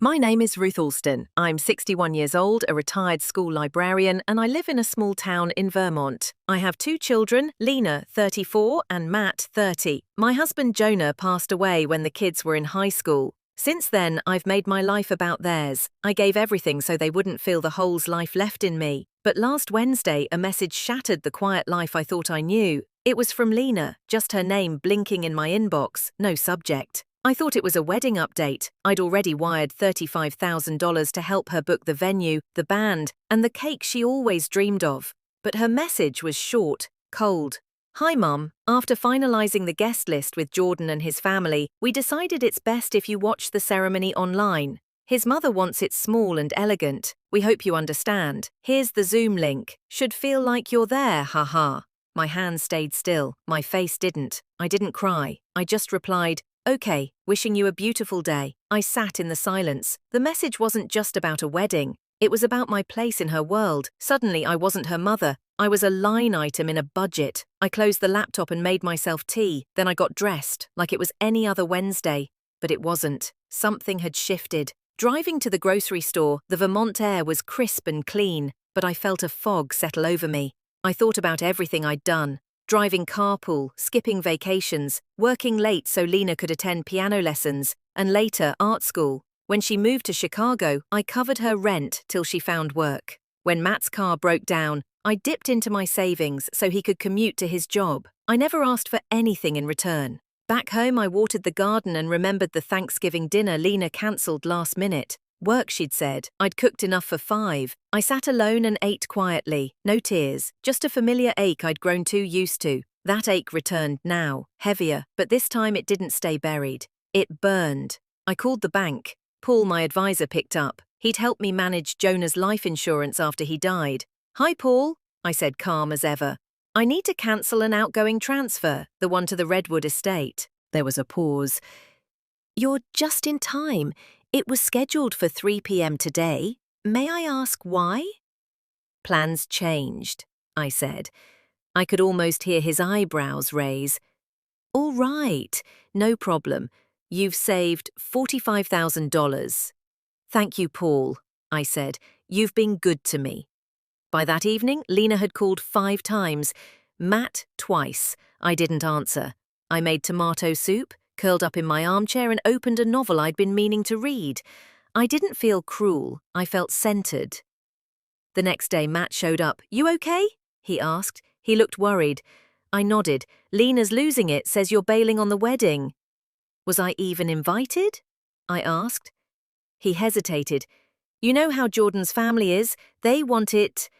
My name is Ruth Alston. I'm 61 years old, a retired school librarian, and I live in a small town in Vermont. I have two children, Lena, 34, and Matt, 30. My husband Jonah passed away when the kids were in high school. Since then, I've made my life about theirs. I gave everything so they wouldn't feel the holes life left in me. But last Wednesday, a message shattered the quiet life I thought I knew. It was from Lena, just her name blinking in my inbox, no subject. I thought it was a wedding update. I'd already wired $35,000 to help her book the venue, the band, and the cake she always dreamed of. But her message was short, cold. Hi, Mum. After finalizing the guest list with Jordan and his family, we decided it's best if you watch the ceremony online. His mother wants it small and elegant. We hope you understand. Here's the Zoom link. Should feel like you're there, haha. My hands stayed still. My face didn't. I didn't cry. I just replied, "Okay, wishing you a beautiful day." I sat in the silence. The message wasn't just about a wedding. It was about my place in her world. Suddenly, I wasn't her mother. I was a line item in a budget. I closed the laptop and made myself tea. Then I got dressed, like it was any other Wednesday. But it wasn't. Something had shifted. Driving to the grocery store, the Vermont air was crisp and clean, but I felt a fog settle over me. I thought about everything I'd done. Driving carpool, skipping vacations, working late so Lena could attend piano lessons, and later art school. When she moved to Chicago, I covered her rent till she found work. When Matt's car broke down, I dipped into my savings so he could commute to his job. I never asked for anything in return. Back home, I watered the garden and remembered the Thanksgiving dinner Lena cancelled last minute. Work, she'd said. I'd cooked enough for 5. I sat alone and ate quietly. No tears, just a familiar ache I'd grown too used to. That ache returned now, heavier, but this time it didn't stay buried. It burned. I called the bank. Paul, my advisor, picked up. He'd helped me manage Jonah's life insurance after he died. "Hi, Paul," I said, calm as ever. "I need to cancel an outgoing transfer, the one to the Redwood estate." There was a pause. "You're just in time. It was scheduled for 3 p.m. today. May I ask why?" "Plans changed," I said. I could almost hear his eyebrows raise. "All right, no problem. You've saved $45,000. "Thank you, Paul," I said. "You've been good to me." By that evening, Lena had called 5 times. Matt twice. I didn't answer. I made tomato soup, curled up in my armchair and opened a novel I'd been meaning to read. I didn't feel cruel. I felt centered. The next day, Matt showed up. "You okay?" he asked. He looked worried. I nodded. "Lena's losing it, says you're bailing on the wedding." "Was I even invited?" I asked. He hesitated. "You know how Jordan's family is. They want it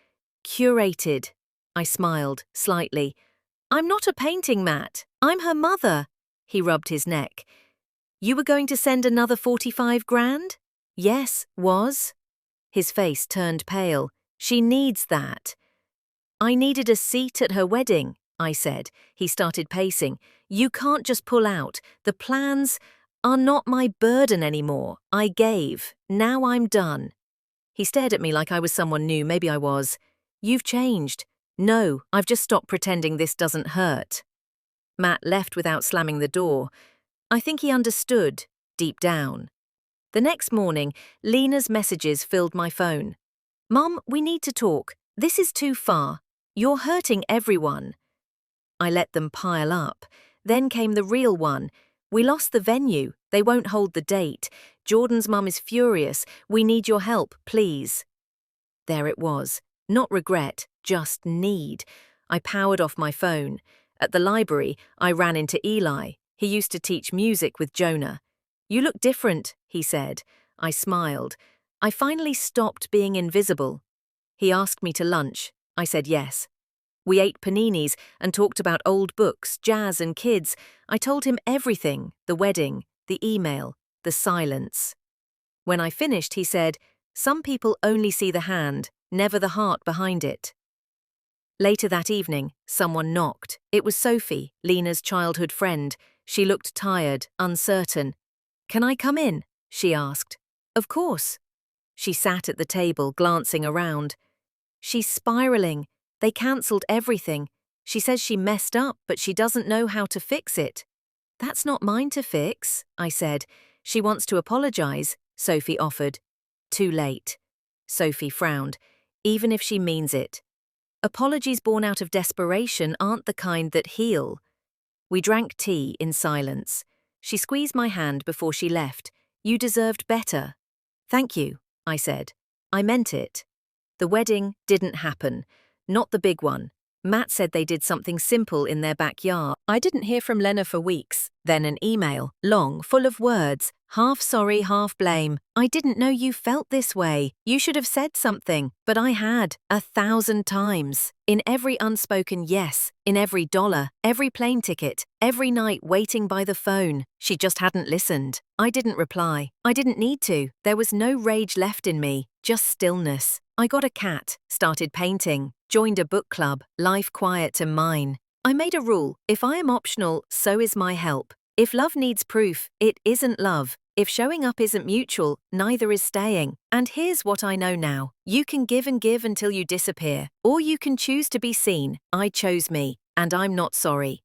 curated." I smiled, slightly. "I'm not a painting, Matt. I'm her mother." He rubbed his neck. "You were going to send another 45 grand? "Yes, was." His face turned pale. "She needs that." "I needed a seat at her wedding," I said. He started pacing. "You can't just pull out. The plans are not my burden anymore. I gave. Now I'm done." He stared at me like I was someone new. Maybe I was. "You've changed." "No, I've just stopped pretending this doesn't hurt." Matt left without slamming the door. I think he understood, deep down. The next morning, Lena's messages filled my phone. "Mum, we need to talk. This is too far. You're hurting everyone." I let them pile up. Then came the real one. "We lost the venue. They won't hold the date. Jordan's mum is furious. We need your help, please." There it was. Not regret, just need. I powered off my phone. At the library, I ran into Eli. He used to teach music with Jonah. "You look different," he said. I smiled. I finally stopped being invisible. He asked me to lunch. I said yes. We ate paninis and talked about old books, jazz and kids. I told him everything, the wedding, the email, the silence. When I finished, he said, "Some people only see the hand, never the heart behind it." Later that evening, someone knocked. It was Sophie, Lena's childhood friend. She looked tired, uncertain. "Can I come in?" she asked. "Of course." She sat at the table, glancing around. "She's spiraling. They cancelled everything. She says she messed up, but she doesn't know how to fix it." "That's not mine to fix," I said. "She wants to apologize. Sophie offered. Too late. Sophie frowned. Even if she means it. Apologies born out of desperation aren't the kind that heal. We drank tea in silence. She squeezed my hand before she left. You deserved better. Thank you, I said. I meant it. The wedding didn't happen. Not the big one. Matt said they did something simple in their backyard. I didn't hear from Lena for weeks. Then an email, long, full of words, half sorry, half blame. I didn't know you felt this way. You should have said something. But I had, 1,000 times. In every unspoken yes, in every dollar, every plane ticket, every night waiting by the phone. She just hadn't listened. I didn't reply. I didn't need to. There was no rage left in me, just stillness. I got a cat, started painting, joined a book club, life quiet to mine. I made a rule, if I am optional, so is my help. If love needs proof, it isn't love. If showing up isn't mutual, neither is staying. And here's what I know now. You can give and give until you disappear. Or you can choose to be seen. I chose me, and I'm not sorry.